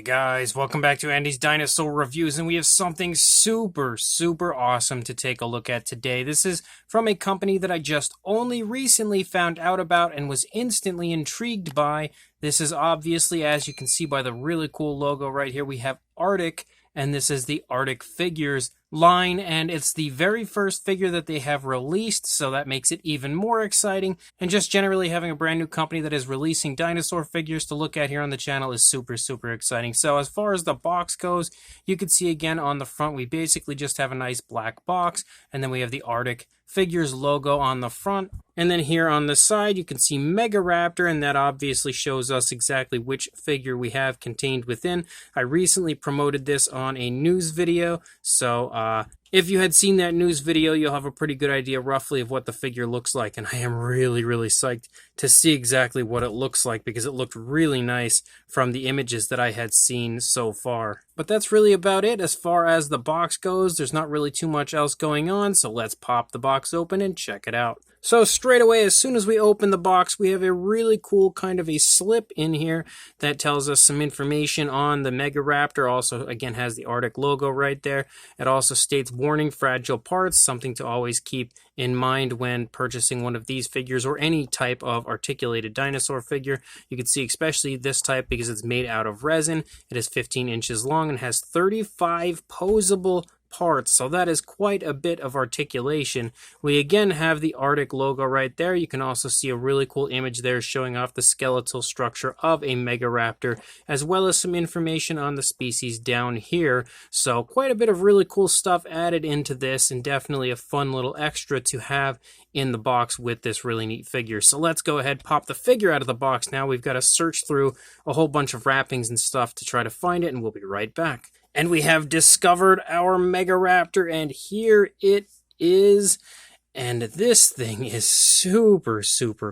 Hey guys, welcome back to Andy's Dinosaur Reviews, and we have something super awesome to take a look at today. This is from a company that I just only recently found out about and was instantly intrigued by. This is obviously, as you can see by the really cool logo right here, we have Artic, and this is the Artic Figures line, and it's the very first figure that they have released, so that makes it even more exciting. And just generally having a brand new company that is releasing dinosaur figures to look at here on the channel is super exciting. So as far as the box goes, you can see again on the front we basically just have a nice black box, and then we have the Artic Figures logo on the front. And then here on the side you can see Megaraptor, and that obviously shows us exactly which figure we have contained within. I recently promoted this on a news video, so if you had seen that news video, you'll have a pretty good idea roughly of what the figure looks like, and I am really psyched to see exactly what it looks like because it looked really nice from the images that I had seen so far. But that's really about it as far as the box goes. There's not really too much else going on, so let's pop the box open and check it out. So straight away, as soon as we open the box, we have a really cool kind of a slip in here that tells us some information on the Megaraptor. Also, again, has the Artic logo right there. It also states warning, fragile parts, something to always keep in mind when purchasing one of these figures or any type of articulated dinosaur figure. You can see especially this type because it's made out of resin. It is 15 inches long and has 35 posable parts, so that is quite a bit of articulation. We again have the Artic logo right there. You can also see a really cool image there showing off the skeletal structure of a Megaraptor, as well as some information on the species down here. So quite a bit of really cool stuff added into this, and definitely a fun little extra to have in the box with this really neat figure. So let's go ahead, pop the figure out of the box now. We've got to search through a whole bunch of wrappings and stuff to try to find it, and we'll be right back. And we have discovered our Megaraptor, and here it is. And this thing is super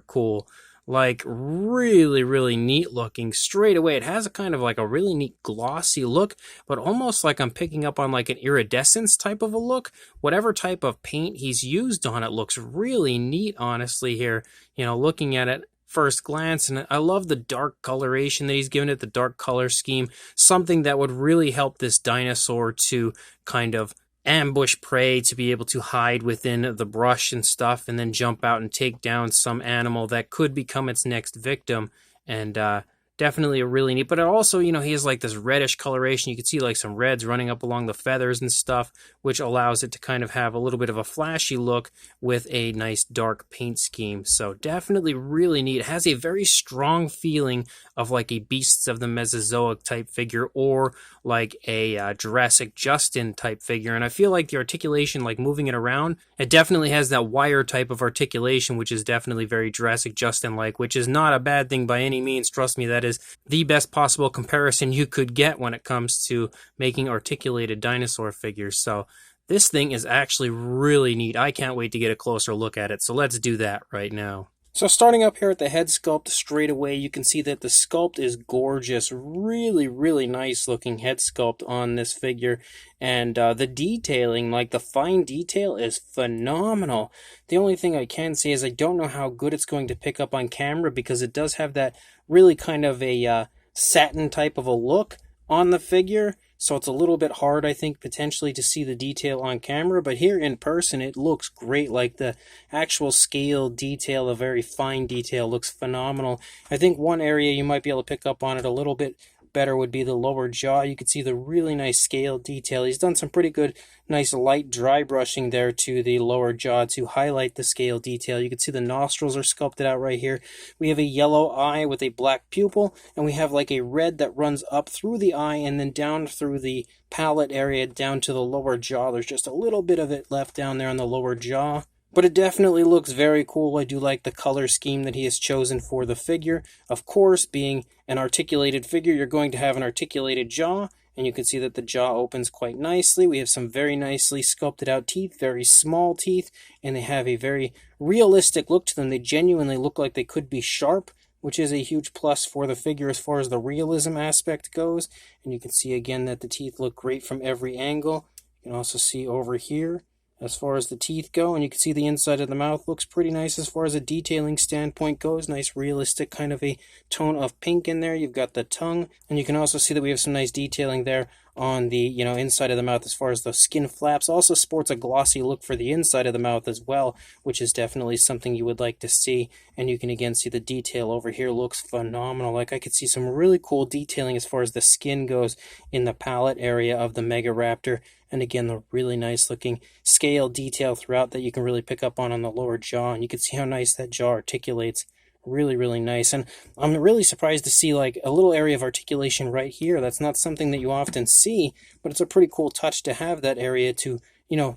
cool. Like, really neat looking straight away. It has a kind of like a really neat glossy look, but almost like I'm picking up on like an iridescence type of a look. Whatever type of paint he's used on it looks really neat, honestly, here. You know, looking at it first glance, and I love the dark coloration that he's given it, the dark color scheme, something that would really help this dinosaur to kind of ambush prey, to be able to hide within the brush and stuff, and then jump out and take down some animal that could become its next victim. And definitely a really neat, but it also, you know, he has like this reddish coloration. You can see like some reds running up along the feathers and stuff, which allows it to kind of have a little bit of a flashy look with a nice dark paint scheme. So definitely really neat. It has a very strong feeling of like a Beasts of the Mesozoic type figure, or like a Jurassic Justin type figure. And I feel like the articulation, like moving it around, it definitely has that wire type of articulation, which is definitely very Jurassic Justin-like, which is not a bad thing by any means. Trust me, that is the best possible comparison you could get when it comes to making articulated dinosaur figures. So this thing is actually really neat. I can't wait to get a closer look at it. So let's do that right now. So starting up here at the head sculpt straight away, you can see that the sculpt is gorgeous. Really nice looking head sculpt on this figure. And the detailing, like the fine detail, is phenomenal. The only thing I can say is I don't know how good it's going to pick up on camera, because it does have that really kind of a satin type of a look on the figure. So it's a little bit hard, I think, potentially to see the detail on camera. But here in person, it looks great. Like the actual scale detail, the very fine detail, looks phenomenal. I think one area you might be able to pick up on it a little bit better would be the lower jaw. You can see the really nice scale detail. He's done some pretty good, nice light dry brushing there to the lower jaw to highlight the scale detail. You can see the nostrils are sculpted out right here. We have a yellow eye with a black pupil, and we have like a red that runs up through the eye and then down through the palate area down to the lower jaw. There's just a little bit of it left down there on the lower jaw. But it definitely looks very cool. I do like the color scheme that he has chosen for the figure. Of course, being an articulated figure, you're going to have an articulated jaw, and you can see that the jaw opens quite nicely. We have some very nicely sculpted out teeth, very small teeth, and they have a very realistic look to them. They genuinely look like they could be sharp, which is a huge plus for the figure as far as the realism aspect goes. And you can see again that the teeth look great from every angle. You can also see over here as far as the teeth go, and you can see the inside of the mouth looks pretty nice as far as a detailing standpoint goes. Nice realistic kind of a tone of pink in there. You've got the tongue, and you can also see that we have some nice detailing there on the inside of the mouth as far as the skin flaps. Also sports a glossy look for the inside of the mouth as well, which is definitely something you would like to see. And you can again see the detail over here looks phenomenal. Like, I could see some really cool detailing as far as the skin goes in the palate area of the Megaraptor. And again, the really nice looking scale detail throughout that you can really pick up on the lower jaw. And you can see how nice that jaw articulates. Really, really nice. And I'm really surprised to see like a little area of articulation right here. That's not something that you often see, but it's a pretty cool touch to have that area to,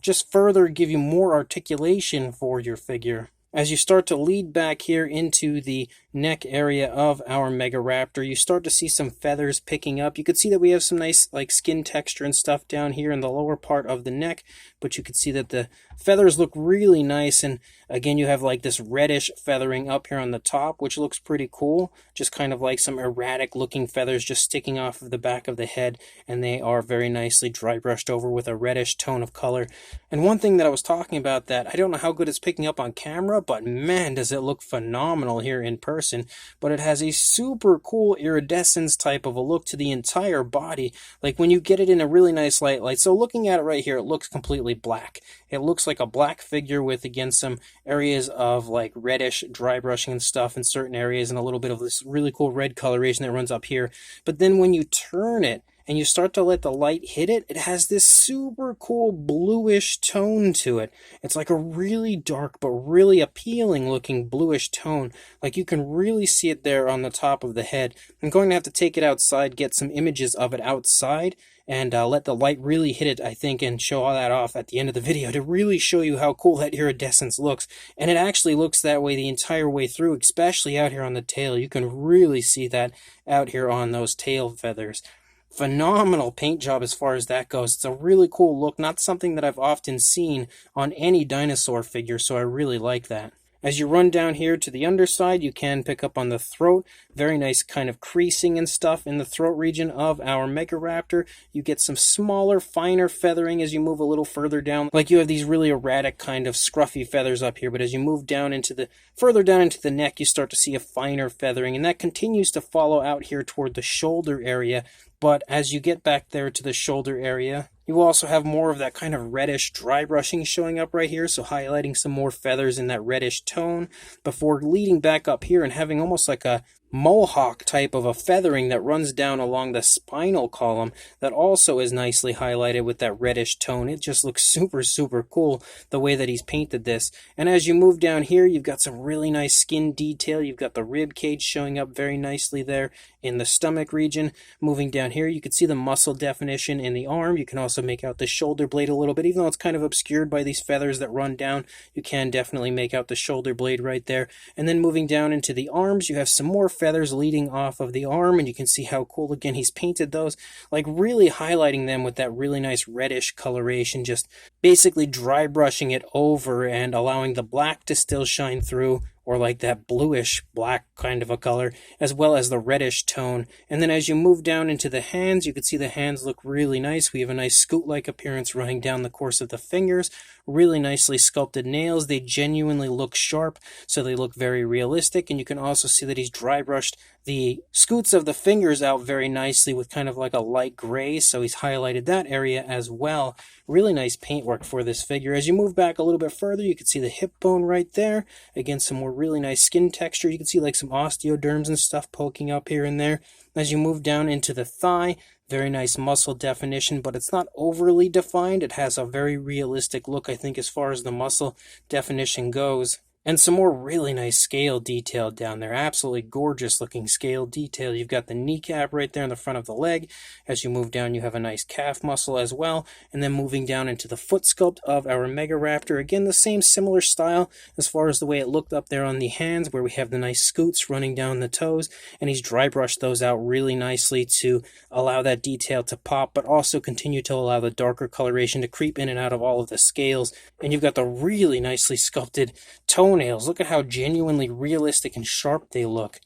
just further give you more articulation for your figure. As you start to lead back here into the neck area of our Megaraptor, you start to see some feathers picking up. You could see that we have some nice like skin texture and stuff down here in the lower part of the neck, but you could see that the feathers look really nice. And again, you have like this reddish feathering up here on the top, which looks pretty cool. Just kind of like some erratic looking feathers just sticking off of the back of the head, and they are very nicely dry brushed over with a reddish tone of color. And one thing that I was talking about that I don't know how good it's picking up on camera, but man, does it look phenomenal here in person. But it has a super cool iridescence type of a look to the entire body, like when you get it in a really nice light. So looking at it right here, it looks completely black. It looks like a black figure with, again, some areas of like reddish dry brushing and stuff in certain areas, and a little bit of this really cool red coloration that runs up here. But then when you turn it and you start to let the light hit it, it has this super cool bluish tone to it. It's like a really dark but really appealing looking bluish tone. Like, you can really see it there on the top of the head. I'm going to have to take it outside, get some images of it outside, and let the light really hit it, I think, and show all that off at the end of the video to really show you how cool that iridescence looks. And it actually looks that way the entire way through, especially out here on the tail. You can really see that out here on those tail feathers. Phenomenal paint job as far as that goes. It's a really cool look, not something that I've often seen on any dinosaur figure, so I really like that. As you run down here to the underside, you can pick up on the throat. Very nice kind of creasing and stuff in the throat region of our Megaraptor. You get some smaller, finer feathering as you move a little further down. Like, you have these really erratic kind of scruffy feathers up here, but as you move down further down into the neck, you start to see a finer feathering, and that continues to follow out here toward the shoulder area. But as you get back there to the shoulder area, you also have more of that kind of reddish dry brushing showing up right here, so highlighting some more feathers in that reddish tone before leading back up here and having almost like a mohawk type of a feathering that runs down along the spinal column that also is nicely highlighted with that reddish tone. It just looks super, super cool the way that he's painted this. And as you move down here, you've got some really nice skin detail. You've got the rib cage showing up very nicely there in the stomach region. Moving down here, you can see the muscle definition in the arm. You can also make out the shoulder blade a little bit, even though it's kind of obscured by these feathers that run down. You can definitely make out the shoulder blade right there. And then moving down into the arms, you have some more feathers leading off of the arm, and you can see how cool, again, he's painted those, like really highlighting them with that really nice reddish coloration, just basically dry brushing it over and allowing the black to still shine through, or like that bluish black kind of a color, as well as the reddish tone. And then as you move down into the hands, you can see the hands look really nice. We have a nice scoot-like appearance running down the course of the fingers. Really nicely sculpted nails. They genuinely look sharp, so they look very realistic. And you can also see that he's dry brushed the scoots of the fingers out very nicely with kind of like a light gray, so he's highlighted that area as well. Really nice paintwork for this figure. As you move back a little bit further, you can see the hip bone right there. Again, some more really nice skin texture. You can see like some osteoderms and stuff poking up here and there. As you move down into the thigh, very nice muscle definition, but it's not overly defined. It has a very realistic look, I think, as far as the muscle definition goes. And some more really nice scale detail down there. Absolutely gorgeous looking scale detail. You've got the kneecap right there in the front of the leg. As you move down, you have a nice calf muscle as well. And then moving down into the foot sculpt of our Megaraptor. Again, the same similar style as far as the way it looked up there on the hands, where we have the nice scoots running down the toes. And he's dry brushed those out really nicely to allow that detail to pop, but also continue to allow the darker coloration to creep in and out of all of the scales. And you've got the really nicely sculpted toenails. Look at how genuinely realistic and sharp they look.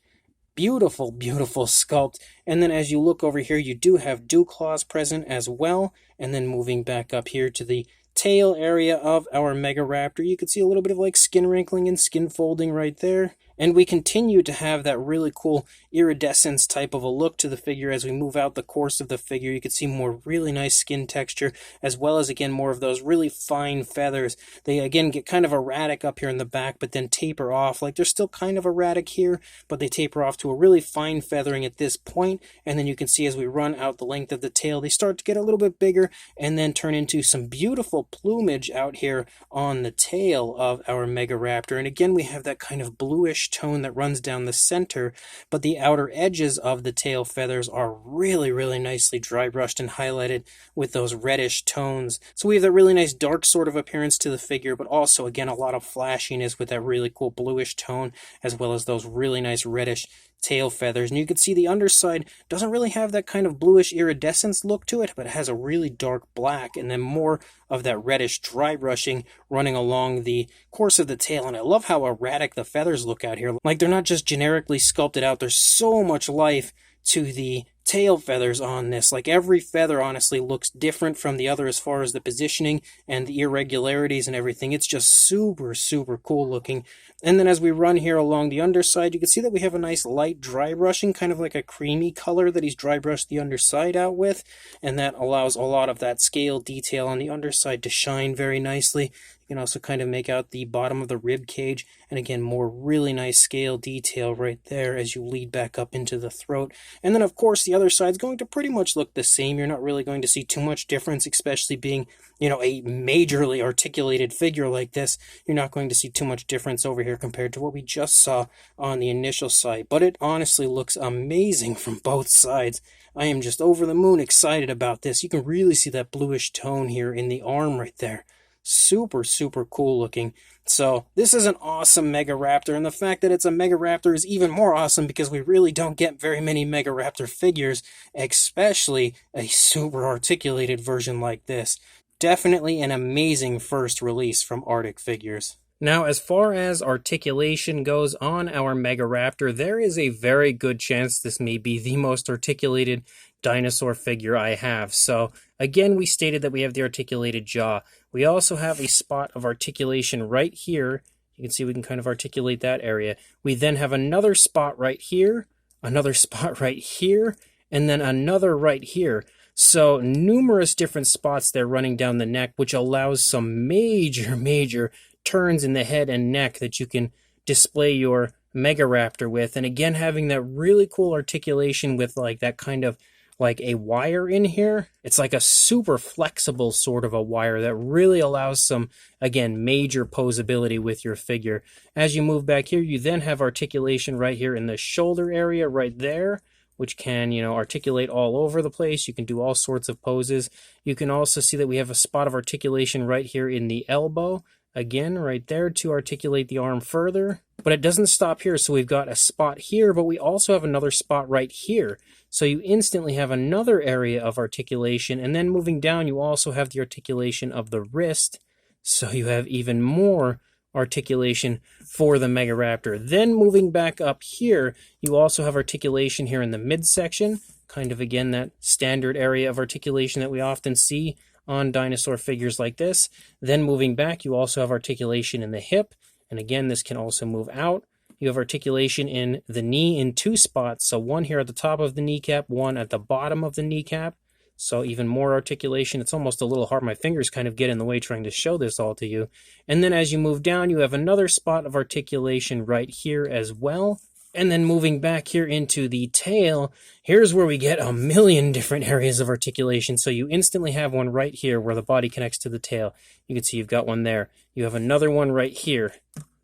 Beautiful, beautiful sculpt. And then as you look over here, you do have dew claws present as well. And then moving back up here to the tail area of our Megaraptor. You can see a little bit of like skin wrinkling and skin folding right there. And we continue to have that really cool iridescence type of a look to the figure as we move out the course of the figure. You can see more really nice skin texture, as well as, again, more of those really fine feathers. They, again, get kind of erratic up here in the back, but then taper off. Like, they're still kind of erratic here, but they taper off to a really fine feathering at this point. And then you can see as we run out the length of the tail, they start to get a little bit bigger and then turn into some beautiful plumage out here on the tail of our Megaraptor. And again, we have that kind of bluish tone that runs down the center, but the outer edges of the tail feathers are really, really nicely dry brushed and highlighted with those reddish tones. So we have that really nice dark sort of appearance to the figure, but also, again, a lot of flashiness with that really cool bluish tone, as well as those really nice reddish tail feathers. And you can see the underside doesn't really have that kind of bluish iridescence look to it, but it has a really dark black and then more of that reddish dry brushing running along the course of the tail. And I love how erratic the feathers look out here. Like, they're not just generically sculpted out. There's so much life to the tail feathers on this. Like, every feather honestly looks different from the other as far as the positioning and the irregularities and everything. It's just super, super cool looking. And then as we run here along the underside, you can see that we have a nice light dry brushing, kind of like a creamy color that he's dry brushed the underside out with. And that allows a lot of that scale detail on the underside to shine very nicely. You can also kind of make out the bottom of the rib cage, and again, more really nice scale detail right there as you lead back up into the throat. And then, of course, the other side's going to pretty much look the same. You're not really going to see too much difference, especially being, you know, a majorly articulated figure like this. You're not going to see too much difference over here compared to what we just saw on the initial side. But it honestly looks amazing from both sides. I am just over the moon excited about this. You can really see that bluish tone here in the arm right there. Super, super cool looking. So this is an awesome Megaraptor, and the fact that it's a Megaraptor is even more awesome because we really don't get very many Megaraptor figures, especially a super articulated version like this. Definitely an amazing first release from Artic Figures. Now, as far as articulation goes on our Megaraptor, there is a very good chance this may be the most articulated dinosaur figure I have. So, again, we stated that we have the articulated jaw. We also have a spot of articulation right here. You can see we can kind of articulate that area. We then have another spot right here, another spot right here, and then another right here. So, numerous different spots there running down the neck, which allows some major turns in the head and neck that you can display your Megaraptor with. And again, having that really cool articulation with like that kind of like a wire in here. It's like a super flexible sort of a wire that really allows some, again, major posability with your figure. As you move back here, you then have articulation right here in the shoulder area right there, which can, you know, articulate all over the place. You can do all sorts of poses. You can also see that we have a spot of articulation right here in the elbow. Again, right there to articulate the arm further. But it doesn't stop here, so we've got a spot here, but we also have another spot right here. So you instantly have another area of articulation, and then moving down, you also have the articulation of the wrist. So you have even more articulation for the Megaraptor. Then moving back up here, you also have articulation here in the midsection. Kind of, again, that standard area of articulation that we often see on dinosaur figures like this. Then moving back, you also have articulation in the hip. And again, this can also move out. You have articulation in the knee in two spots. So one here at the top of the kneecap, one at the bottom of the kneecap. So even more articulation. It's almost a little hard. My fingers kind of get in the way trying to show this all to you. And then as you move down, you have another spot of articulation right here as well. And then moving back here into the tail, here's where we get a million different areas of articulation. So you instantly have one right here where the body connects to the tail. You can see you've got one there. You have another one right here.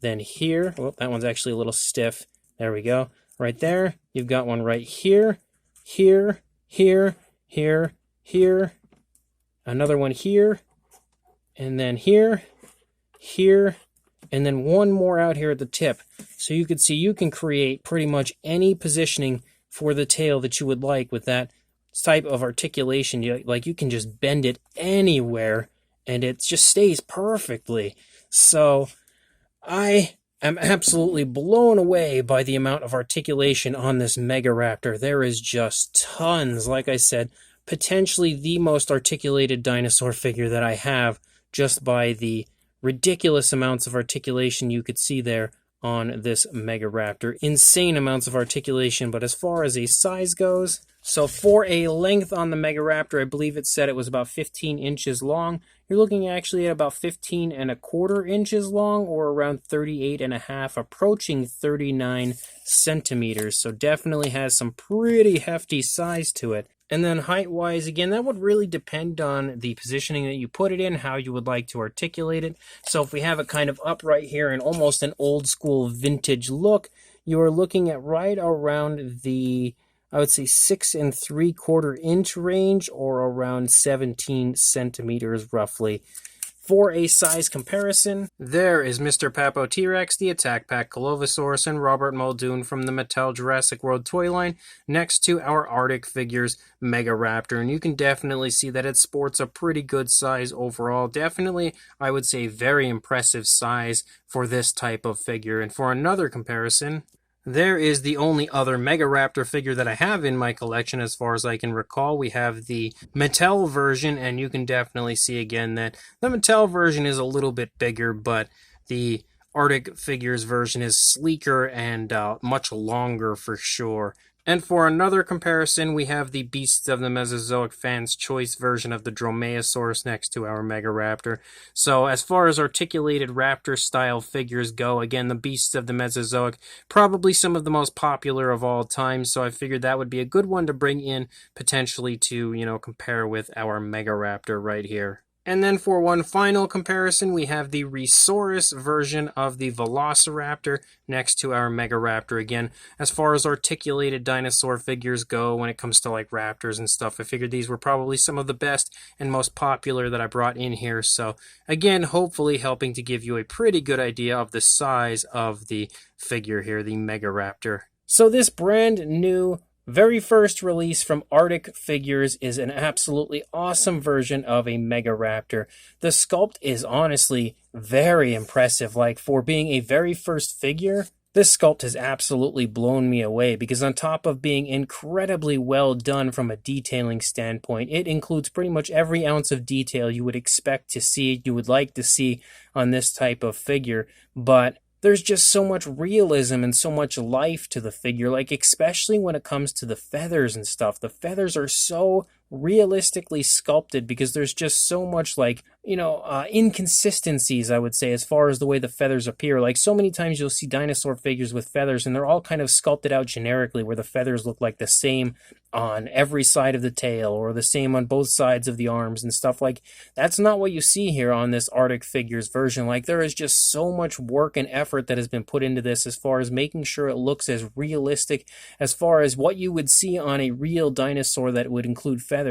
Then here, well, that one's actually a little stiff. There we go. Right there. You've got one right here, here, here, here, here. Another one here, and then here, here, and then one more out here at the tip. So you can see you can create pretty much any positioning for the tail that you would like with that type of articulation. You can just bend it anywhere and it just stays perfectly. So I am absolutely blown away by the amount of articulation on this Megaraptor. There is just tons. Like I said, potentially the most articulated dinosaur figure that I have just by the ridiculous amounts of articulation you could see there on this Megaraptor. Insane amounts of articulation, but as far as a size goes, so for a length on the Megaraptor, I believe it said it was about 15 inches long. You're looking actually at about 15.25 inches long, or around 38.5, approaching 39 centimeters. So definitely has some pretty hefty size to it. And then height-wise, again, that would really depend on the positioning that you put it in, how you would like to articulate it. So if we have it kind of upright here in almost an old-school vintage look, you are looking at right around the, I would say, 6 3/4 inch range, or around 17 centimeters roughly. For a size comparison, there is Mr. Papo T-Rex, the Attack Pack Colovosaurus, and Robert Muldoon from the Mattel Jurassic World toy line next to our Artic Figures Megaraptor. And you can definitely see that it sports a pretty good size overall. Definitely, I would say, very impressive size for this type of figure. And for another comparison, there is the only other Megaraptor figure that I have in my collection as far as I can recall. We have the Mattel version, and you can definitely see again that the Mattel version is a little bit bigger, but the Artic Figures version is sleeker and much longer for sure. And for another comparison, we have the Beasts of the Mesozoic Fans' Choice version of the Dromaeosaurus next to our Megaraptor. So as far as articulated raptor-style figures go, again, the Beasts of the Mesozoic, probably some of the most popular of all time, so I figured that would be a good one to bring in potentially to, compare with our Megaraptor right here. And then for one final comparison, we have the Resaurus version of the Velociraptor next to our Megaraptor. Again, as far as articulated dinosaur figures go, when it comes to like raptors and stuff, I figured these were probably some of the best and most popular that I brought in here. So again, hopefully helping to give you a pretty good idea of the size of the figure here, the Megaraptor. So this brand new very first release from Artic Figures is an absolutely awesome version of a Megaraptor. The sculpt is honestly very impressive. Like, for being a very first figure, this sculpt has absolutely blown me away, because on top of being incredibly well done from a detailing standpoint, it includes pretty much every ounce of detail you would expect to see, you would like to see on this type of figure. But there's just so much realism and so much life to the figure, like especially when it comes to the feathers and stuff. The feathers are so realistically sculpted because there's just so much inconsistencies, I would say, as far as the way the feathers appear. Like, so many times you'll see dinosaur figures with feathers and they're all kind of sculpted out generically, where the feathers look like the same on every side of the tail or the same on both sides of the arms and stuff. Like, that's not what you see here on this Artic Figures version. Like, there is just so much work and effort that has been put into this as far as making sure it looks as realistic as far as what you would see on a real dinosaur that would include feathers.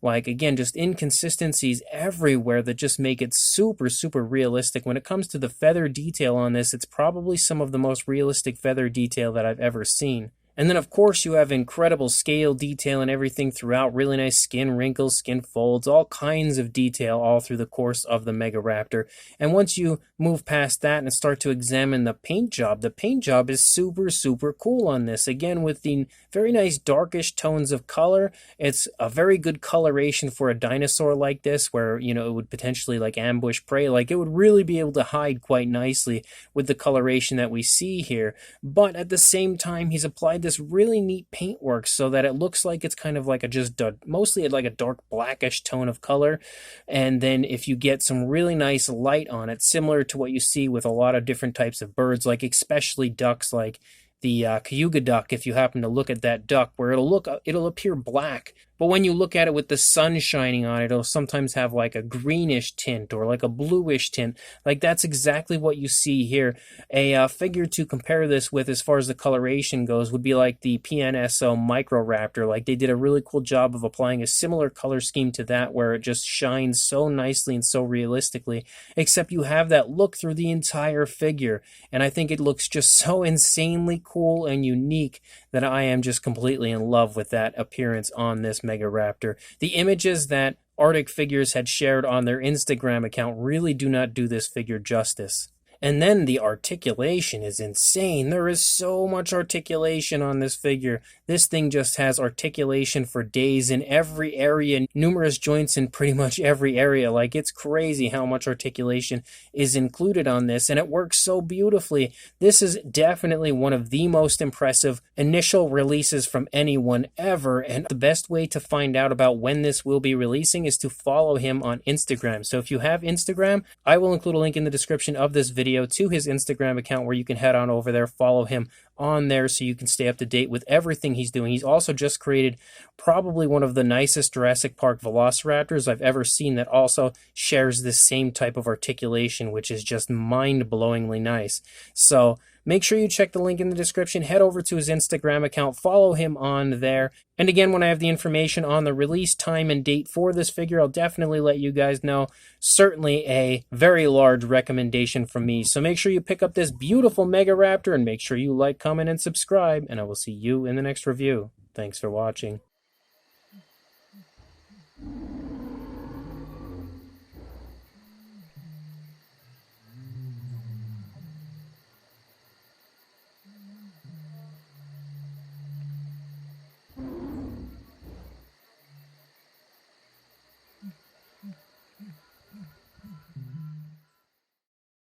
Like, again, just inconsistencies everywhere that just make it super, super realistic. When it comes to the feather detail on this, it's probably some of the most realistic feather detail that I've ever seen. And then, of course, you have incredible scale detail and everything throughout. Really nice skin wrinkles, skin folds, all kinds of detail all through the course of the Megaraptor. And once you move past that and start to examine the paint job is super, super cool on this. Again, with the very nice darkish tones of color. It's a very good coloration for a dinosaur like this, where, it would potentially like ambush prey. Like, it would really be able to hide quite nicely with the coloration that we see here. But at the same time, he's applied this really neat paintwork so that it looks like it's kind of like mostly like a dark blackish tone of color. And then if you get some really nice light on it, similar to what you see with a lot of different types of birds, like especially ducks, like the Cayuga duck, if you happen to look at that duck, where it'll appear black, but when you look at it with the sun shining on it, it'll sometimes have like a greenish tint or like a bluish tint. Like, that's exactly what you see here. A figure to compare this with as far as the coloration goes would be like the PNSO Microraptor. Like, they did a really cool job of applying a similar color scheme to that, where it just shines so nicely and so realistically, except you have that look through the entire figure. And I think it looks just so insanely cool and unique that I am just completely in love with that appearance on this Megaraptor. The images that Artic Figures had shared on their Instagram account really do not do this figure justice. And then the articulation is insane. There is so much articulation on this figure. This thing just has articulation for days in every area, numerous joints in pretty much every area. Like, it's crazy how much articulation is included on this, and it works so beautifully. This is definitely one of the most impressive initial releases from anyone ever, and the best way to find out about when this will be releasing is to follow him on Instagram. So if you have Instagram, I will include a link in the description of this video to his Instagram account where you can head on over there, follow him on there so you can stay up to date with everything he's doing. He's also just created probably one of the nicest Jurassic Park velociraptors I've ever seen that also shares this same type of articulation, which is just mind-blowingly nice. So make sure you check the link in the description, head over to his Instagram account, follow him on there. And again, when I have the information on the release time and date for this figure, I'll definitely let you guys know. Certainly a very large recommendation from me. So make sure you pick up this beautiful Megaraptor and make sure you like, comment, and subscribe. And I will see you in the next review. Thanks for watching.